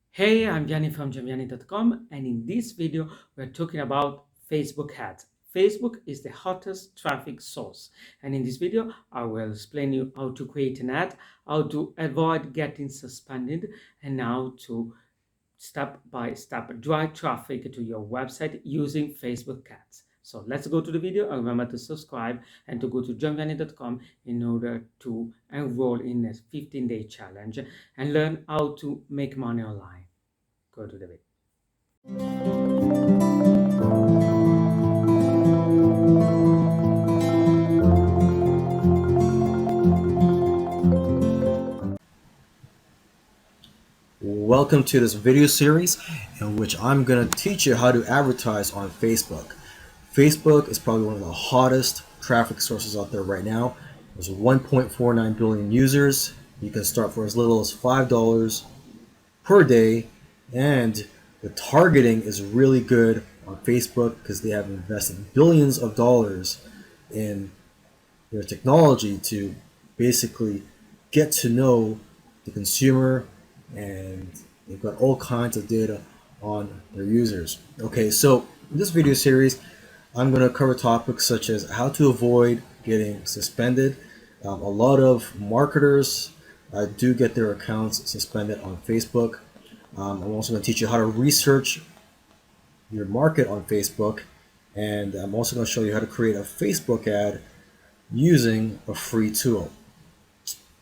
Hey, I'm Gianni from gianni.com, and in this video we're talking about Facebook ads. Facebook is the hottest traffic source, and in this video I will explain you how to create an ad, how to avoid getting suspended, and how to step by step drive traffic to your website using Facebook ads. So let's go to the video, and remember to subscribe and to go to joingianni.com in order to enroll in a 15-day challenge and learn how to make money online. Go to the video. Welcome to this video series in which I'm going to teach you how to advertise on Facebook. Facebook is probably one of the hottest traffic sources out there right now. There's 1.49 billion users. You can start for as little as $5 per day, and the targeting is really good on Facebook because they have invested billions of dollars in their technology to basically get to know the consumer, and they've got all kinds of data on their users. Okay, so in this video series, I'm going to cover topics such as how to avoid getting suspended. A lot of marketers do get their accounts suspended on Facebook. I'm also going to teach you how to research your market on Facebook, and I'm also going to show you how to create a Facebook ad using a free tool.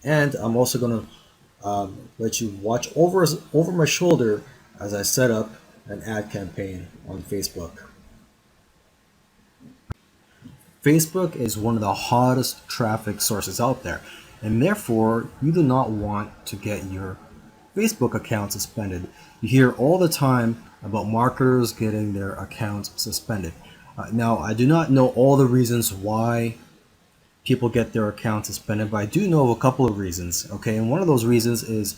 And I'm also going to let you watch over my shoulder as I set up an ad campaign on Facebook. Facebook is one of the hottest traffic sources out there, and therefore you do not want to get your Facebook account suspended. You hear all the time about marketers getting their accounts suspended. Now, I do not know all the reasons why people get their accounts suspended, but I do know of a couple of reasons. Okay, and one of those reasons is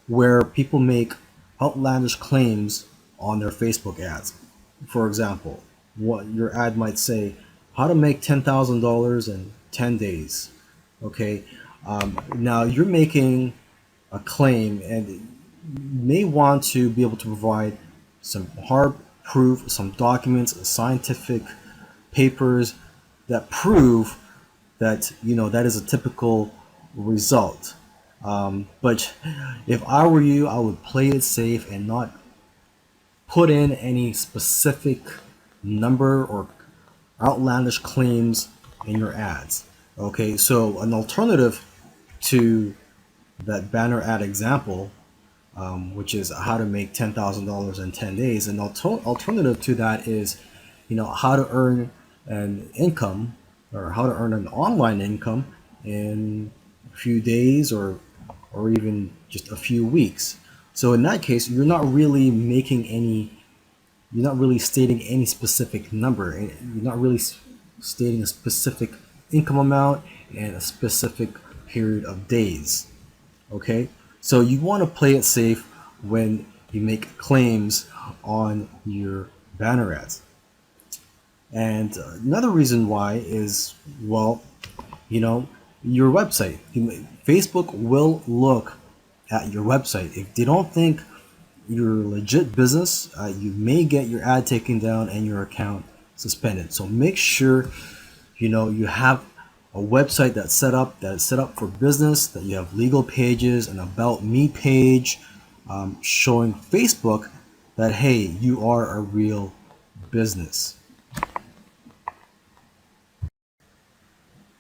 where people make outlandish claims on their Facebook ads. For example, what your ad might say, how to make $10,000 in 10 days. Okay, now you're making a claim, and you may want to be able to provide some hard proof, some documents, scientific papers that prove that that is a typical result. But if I were you, I would play it safe and not put in any specific number or outlandish claims in your ads. Okay, so an alternative to that banner ad example, which is how to make $10,000 in 10 days, an alternative to that is, how to earn an income, or how to earn an online income in a few days or even just a few weeks. So in that case, you're not really stating any specific number. You're not really stating a specific income amount and a specific period of days. Okay, so you want to play it safe when you make claims on your banner ads. And another reason why is, well, your website. Facebook will look at your website. If they don't think you're a legit business, you may get your ad taken down and your account suspended. So make sure you have a website that's set up for business, that you have legal pages, an about me page, showing Facebook that, hey, you are a real business.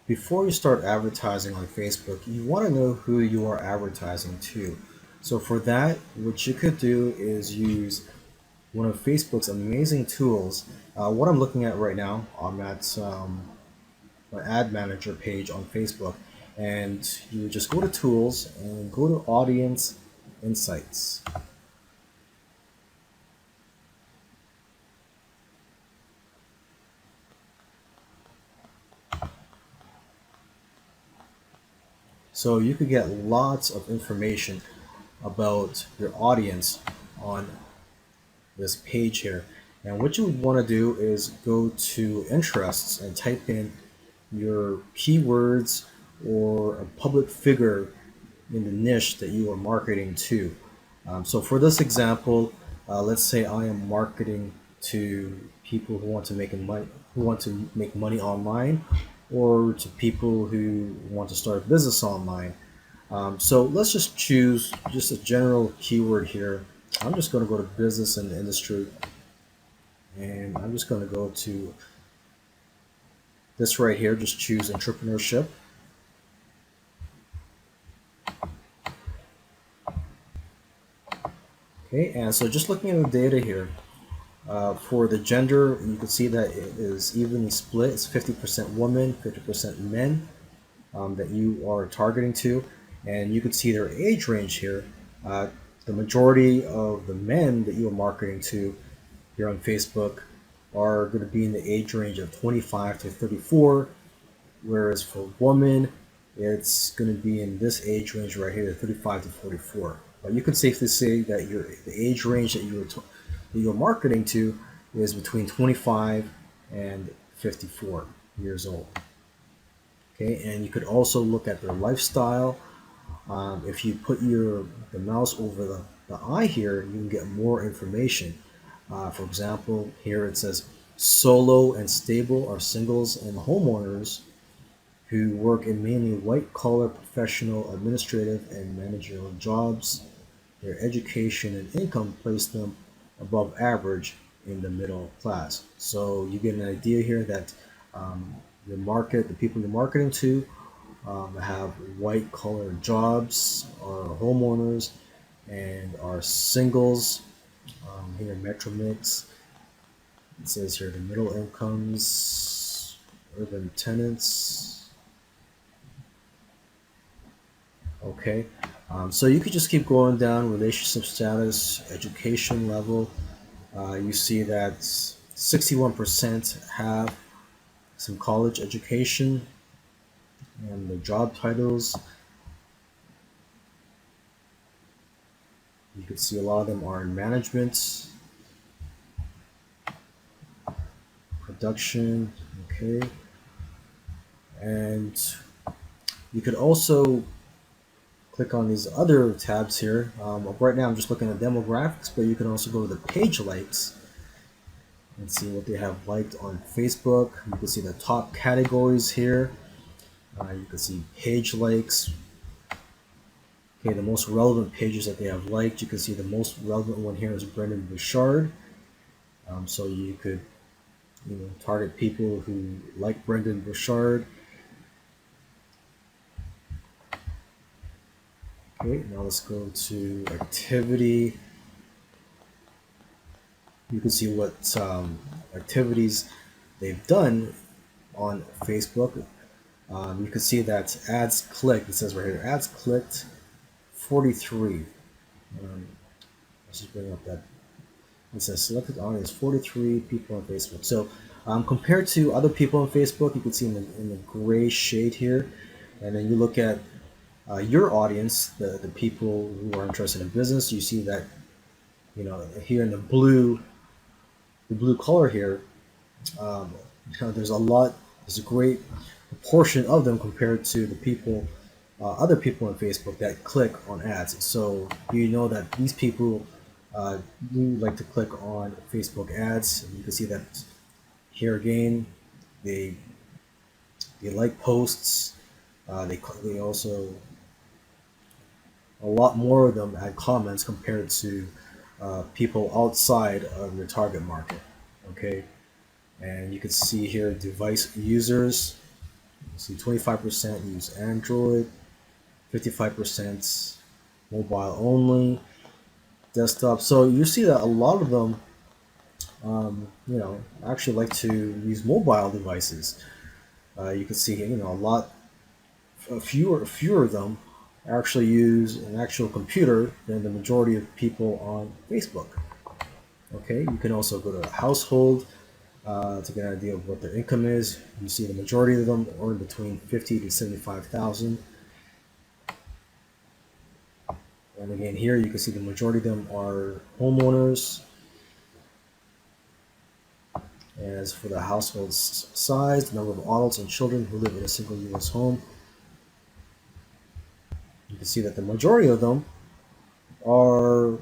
Before you start advertising on Facebook, you want to know who you are advertising to. So for that, what you could do is use one of Facebook's amazing tools. What I'm looking at right now, I'm at my ad manager page on Facebook, and you just go to tools and go to audience insights. So you could get lots of information about your audience on this page here. And what you would want to do is go to interests and type in your keywords or a public figure in the niche that you are marketing to. So for this example, let's say I am marketing to people who want to make money online, or to people who want to start a business online. So let's just choose just a general keyword here. I'm just going to go to business and industry, and I'm just going to go to this right here. Just choose entrepreneurship. Okay, and so just looking at the data here, for the gender, you can see that it is evenly split. It's 50% women, 50% men that you are targeting to. And you can see their age range here. Uh, the majority of the men that you are marketing to here on Facebook are going to be in the age range of 25 to 34, whereas for women, it's going to be in this age range right here, 35 to 44. But you can safely say that the age range that you're marketing to is between 25 and 54 years old. Okay, and you could also look at their lifestyle. If you put the mouse over the eye here, you can get more information. For example, here it says solo and stable are singles and homeowners who work in mainly white-collar professional, administrative, and managerial jobs. Their education and income place them above average in the middle class. So you get an idea here that the people you're marketing to, have white-collar jobs, are homeowners, and are singles. Here, Metro Mix, it says here the middle incomes, urban tenants. Okay, so you could just keep going down relationship status, education level. You see that 61% have some college education, and the job titles, you can see a lot of them are in management, production. Okay, and you could also click on these other tabs here. Right now I'm just looking at demographics, but you can also go to the page likes and see what they have liked on Facebook. You can see the top categories here. You can see page likes. Okay, the most relevant pages that they have liked. You can see the most relevant one here is Brendan Bouchard. So you could target people who like Brendan Bouchard. Okay, now let's go to activity. You can see what activities they've done on Facebook. You can see that ads clicked. It says right here, ads clicked 43. Let's just bring up that. It says selected audience 43 people on Facebook. So compared to other people on Facebook, you can see in the gray shade here, and then you look at your audience, the people who are interested in business. You see that here in the blue color here, there's there's a great proportion of them compared to the people, other people on Facebook that click on ads. So you know that these people do like to click on Facebook ads. And you can see that here again, they like posts. They also, a lot more of them add comments compared to people outside of your target market. Okay, and you can see here device users. You see 25% use Android, 55% mobile only, desktop. So you see that a lot of them, actually like to use mobile devices. You can see, fewer of them actually use an actual computer than the majority of people on Facebook. Okay, you can also go to household to get an idea of what their income is. You see the majority of them earn between 50 to 75,000. And again, here you can see the majority of them are homeowners. As for the household size, the number of adults and children who live in a single U.S. home, you can see that the majority of them are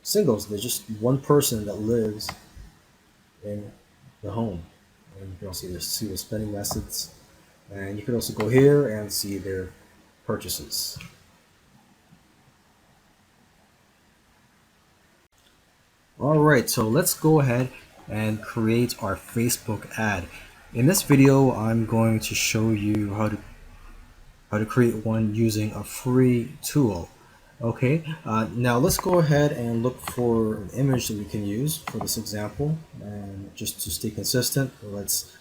singles. There's just one person that lives in the home. And you can also see the spending methods. And you can also go here and see their purchases. All right, so let's go ahead and create our Facebook ad. In this video, I'm going to show you how to create one using a free tool. Okay, now let's go ahead and look for an image that we can use for this example. And just to stay consistent, let's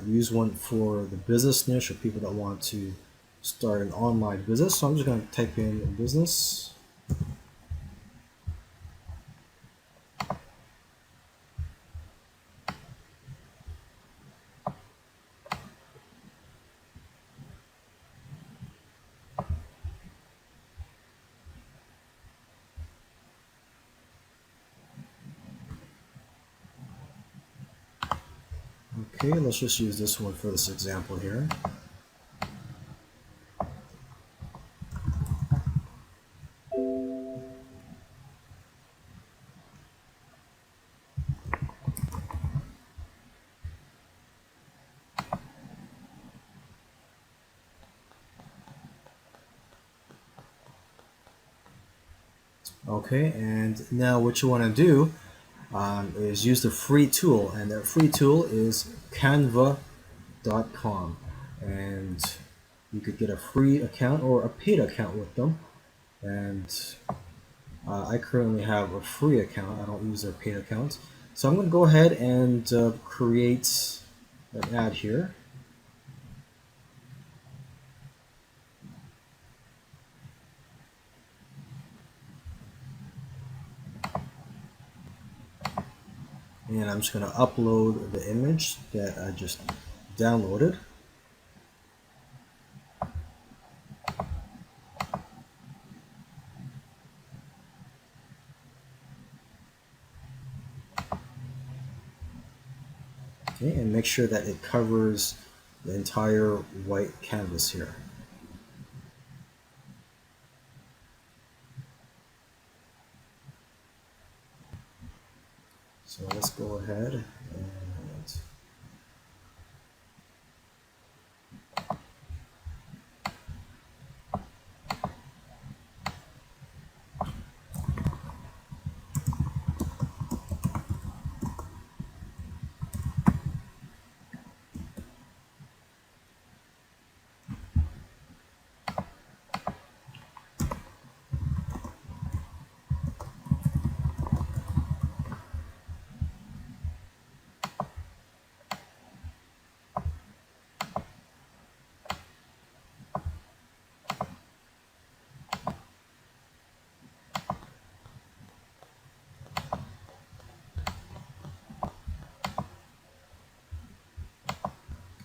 use one for the business niche or people that want to start an online business. So I'm just going to type in business. Okay, let's just use this one for this example here. Okay, and now what you want to do is use the free tool, and that free tool is canva.com, and you could get a free account or a paid account with them. And I currently have a free account. I don't use their paid account. So I'm going to go ahead and create an ad here. And I'm just going to upload the image that I just downloaded. Okay, and make sure that it covers the entire white canvas here. So let's go ahead and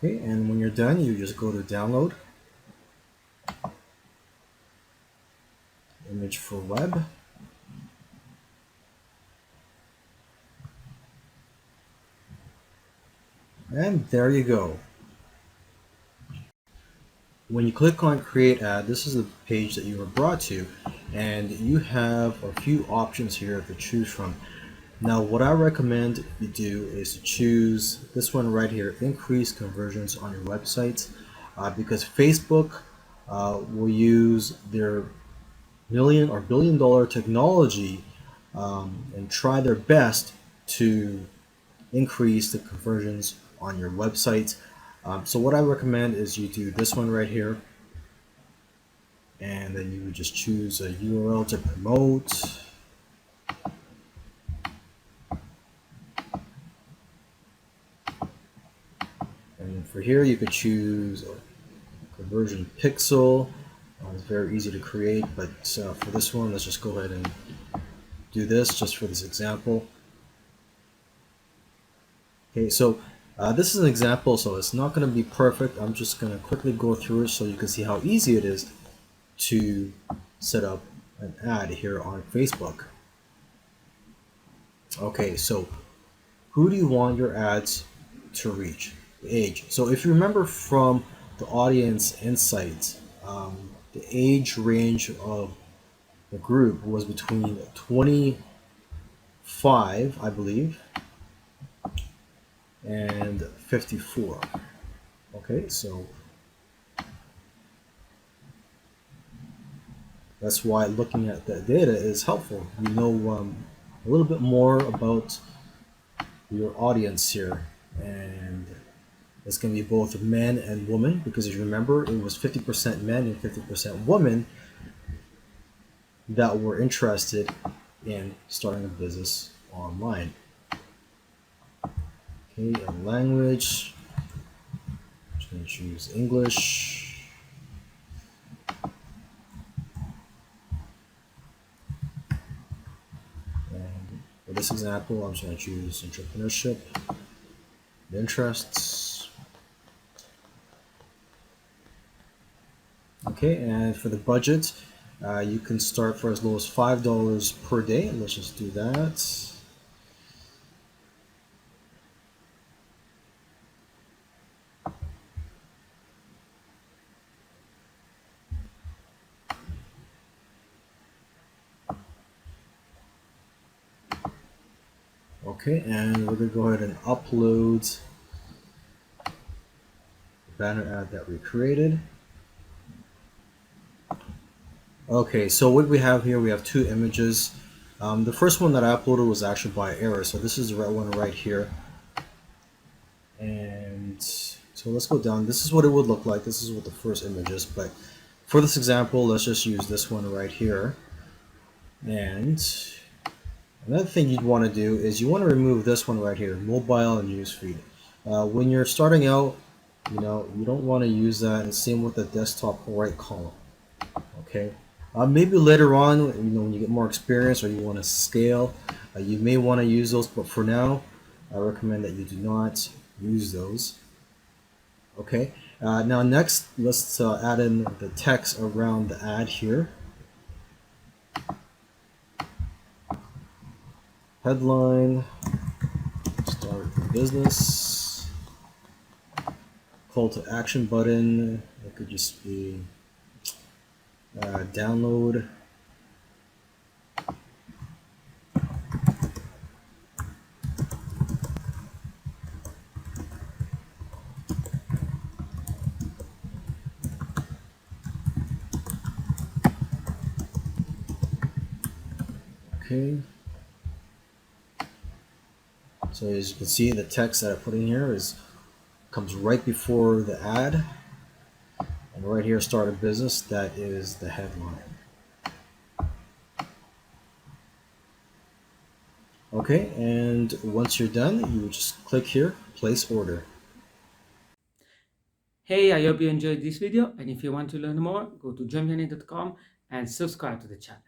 okay, and when you're done, you just go to download, image for web, and there you go. When you click on create ad, this is the page that you were brought to, and you have a few options here to choose from. Now what I recommend you do is to choose this one right here, increase conversions on your website, because Facebook will use their million or billion dollar technology and try their best to increase the conversions on your website. So what I recommend is you do this one right here, and then you would just choose a URL to promote. And for here, you could choose a conversion pixel. It's very easy to create, but for this one, let's just go ahead and do this just for this example. Okay, so this is an example, so it's not going to be perfect. I'm just going to quickly go through it so you can see how easy it is to set up an ad here on Facebook. Okay, so who do you want your ads to reach? Age. So if you remember from the audience insights, the age range of the group was between 25, I believe, and 54. Okay, so that's why looking at that data is helpful. You know a little bit more about your audience here, and it's going to be both men and women, because if you remember, it was 50% men and 50% women that were interested in starting a business online. Okay, a language, I'm just going to choose English. And for this example, I'm just going to choose entrepreneurship, interests. Okay, and for the budget, you can start for as low as $5 per day. Let's just do that. Okay, and we're going to go ahead and upload the banner ad that we created. Okay, so what we have here, we have two images. The first one that I uploaded was actually by error, so this is the right one right here. And so let's go down. This is what it would look like. This is what the first image is, but for this example, let's just use this one right here. And another thing you'd want to do is you want to remove this one right here, mobile and newsfeed. When you're starting out, you don't want to use that, and same with the desktop right column. Okay, maybe later on, when you get more experience or you want to scale, you may want to use those, but for now, I recommend that you do not use those. Okay, now next, let's add in the text around the ad here. Headline, start a business, call to action button, it could just be download. Okay, so as you can see, the text that I put in here comes right before the ad, and right here, start a business, that is the headline. Okay, and once you're done, you would just click here, place order. Hey, I hope you enjoyed this video, and if you want to learn more, go to joinvianney.com and subscribe to the channel.